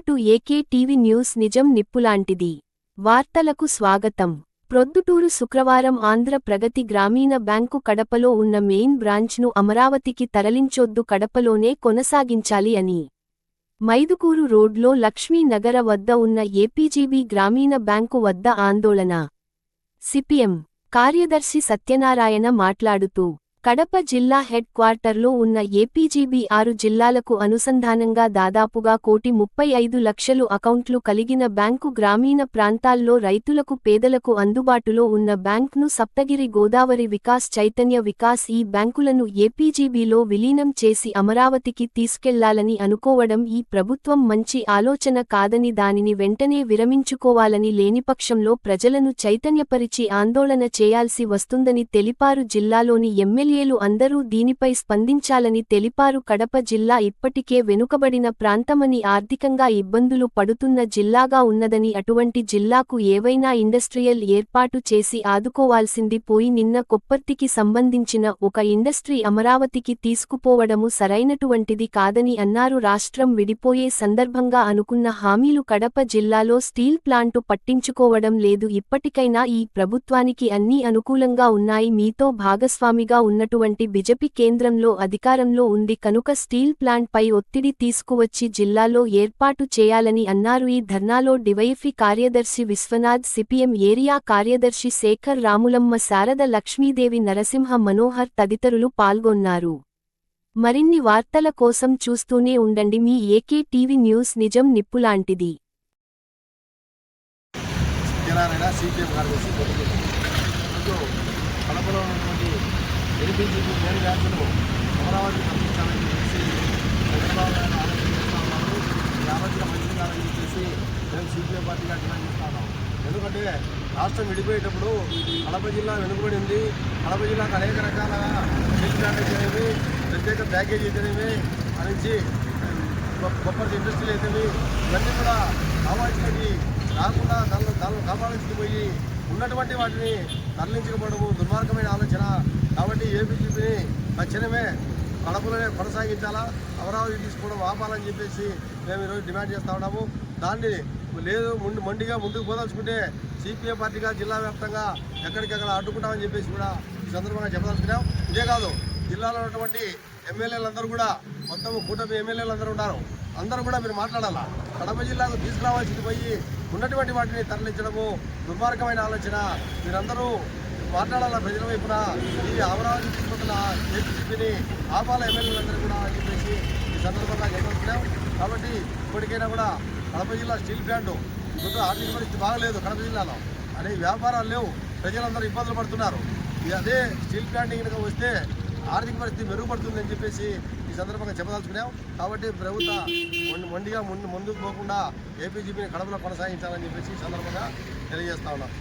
To AK TV news నిజం నిప్పులాంటిది. వార్తలకు స్వాగతం. ప్రొద్దుటూరు శుక్రవారం ఆంధ్ర ప్రగతి గ్రామీణ బ్యాంకు కడపలో ఉన్న మెయిన్ బ్రాంచ్ను అమరావతికి తరలించొద్దు, కడపలోనే కొనసాగించాలి అని మైదుకూరు రోడ్లో లక్ష్మీ నగర వద్ద ఉన్న ఏపీజీబీ గ్రామీణ బ్యాంకు వద్ద ఆందోళన. సిపిఎం కార్యదర్శి సత్యనారాయణ మాట్లాడుతూ, కడప జిల్లా హెడ్ క్వార్టర్లో ఉన్న ఏపీజీబీ 6 జిల్లాలకు అనుసంధానంగా దాదాపుగా 1,35,00,000 అకౌంట్లు కలిగిన బ్యాంకు గ్రామీణ ప్రాంతాల్లో రైతులకు, పేదలకు అందుబాటులో ఉన్న బ్యాంక్ను సప్తగిరి గోదావరి వికాస్, చైతన్య వికాస్ ఈ బ్యాంకులను ఏపీజీబీలో విలీనం చేసి అమరావతికి తీసుకెళ్లాలని అనుకోవడం ఈ ప్రభుత్వం మంచి ఆలోచన కాదని, దానిని వెంటనే విరమించుకోవాలని, లేనిపక్షంలో ప్రజలను చైతన్యపరిచి ఆందోళన చేయాల్సి వస్తుందని తెలిపారు. జిల్లాలోని ఎమ్మెల్యేలు అందరూ దీనిపై స్పందించాలని తెలిపారు. కడప జిల్లా ఇప్పటికే వెనుకబడిన ప్రాంతమని, ఆర్థికంగా ఇబ్బందులు పడుతున్న జిల్లాగా ఉన్నదని, అటువంటి జిల్లాకు ఏవైనా ఇండస్ట్రియల్ ఏర్పాటు చేసి ఆదుకోవాల్సింది పోయి నిన్న కొప్పర్తికి సంబంధించిన ఒక ఇండస్ట్రీ అమరావతికి తీసుకుపోవడము సరైనటువంటిది కాదని అన్నారు. రాష్ట్రం విడిపోయే సందర్భంగా అనుకున్న హామీలు కడప జిల్లాలో స్టీల్ ప్లాంటు పట్టించుకోవడం లేదు. ఇప్పటికైనా ఈ ప్రభుత్వానికి అన్నీ అనుకూలంగా ఉన్నాయి. మీతో భాగస్వామిగా ఉన్నటువంటి బీజేపీ కేంద్రంలో అధికారంలో ఉంది కనుక స్టీల్ ప్లాంట్ పై ఒత్తిడి తీసుకువచ్చి జిల్లాలో ఏర్పాటు చేయాలని అన్నారు. ఈ ధర్నాలో డివైఎఫ్ఐ కార్యదర్శి విశ్వనాథ్, సిపిఎం ఏరియా కార్యదర్శి శేఖర్, రాములమ్మ, శారద, లక్ష్మీదేవి, నరసింహ, మనోహర్ తదితరులు పాల్గొన్నారు. మరిన్ని వార్తల కోసం చూస్తూనే ఉండండి మీ ఏకే టీవీ న్యూస్ నిజం నిప్పులాంటిది. ఏపీజీబీ మెయిన్ బ్యాంకును అమరావతి పంపించాలని చెప్పేసి చంద్రబాబు నాయుడు ఆలోచన చేస్తూ ఉన్నారు. ఈ ఆలోచన మంచిది కాదని చెప్పేసి మేము సిపిఐ పార్టీగా డిమాండ్ చేస్తా ఉన్నాం. ఎందుకంటే రాష్ట్రం విడిపోయేటప్పుడు కడప జిల్లా వెనుకబడి ఉంది. కడప జిల్లాకు అనేక రకాల స్టీల్ ప్లాంట్ అయితేనేవి, ప్రత్యేక ప్యాకేజీ అయితేనేవి, నుంచి కొప్పటి ఇండస్ట్రీలు అయితేవి, ఇవన్నీ కూడా కావాల్సినవి రాకుండా దాన్ని కాపాడించుకు పోయి ఉన్నటువంటి వాటిని తరలించకపోవడము దుర్మార్గమైన ఆలోచన. కాబట్టి ఏపీజీబీని తక్షణమే కడపలోనే కొనసాగించాలా, అమరావతి తీసుకోవడం ఆపాలని చెప్పేసి మేము ఈరోజు డిమాండ్ చేస్తూ ఉన్నాము. దాన్ని లేదు మొండిగా ముందుకు పోదలుచుకుంటే సిపిఐ పార్టీగా జిల్లా వ్యాప్తంగా ఎక్కడికెక్కడ అడ్డుకుంటామని చెప్పేసి కూడా ఈ సందర్భంగా చెప్పదలుచుకున్నాం. ఇదే కాదు, జిల్లాలో ఉన్నటువంటి ఎమ్మెల్యేలందరూ కూడా, మొత్తం కూటమి ఎమ్మెల్యేలందరూ ఉన్నారు, అందరూ కూడా మీరు మాట్లాడాలా. కడప జిల్లాకు తీసుకురావాల్సింది పోయి ఉన్నటువంటి వాటిని తరలించడము దుర్మార్గమైన ఆలోచన. మీరందరూ మాట్లాడాలా ప్రజల వైపున. ఈ అమరావతి తీసుకుంటున్న ఏపీజీబీని ఆపాల ఎమ్మెల్యేలందరూ కూడా అని చెప్పేసి ఈ సందర్భంగా చెప్పాల్సినాం. కాబట్టి ఇప్పటికైనా కూడా కడప జిల్లా స్టీల్ ప్లాంటు కొంచెం ఆర్థిక పరిస్థితి బాగలేదు. కడప జిల్లాలో అనే వ్యాపారాలు లేవు, ప్రజలందరూ ఇబ్బందులు పడుతున్నారు. అదే స్టీల్ ప్లాంట్ కనుక వస్తే ఆర్థిక పరిస్థితి మెరుగుపడుతుందని చెప్పేసి ఈ సందర్భంగా చెప్పదలుచుకున్నాం. కాబట్టి ప్రభుత్వం మొండిగా ముందుకు పోకుండా ఏపీజీబీని కడపలో కొనసాగించాలని చెప్పేసి ఈ సందర్భంగా తెలియజేస్తా ఉన్నాం.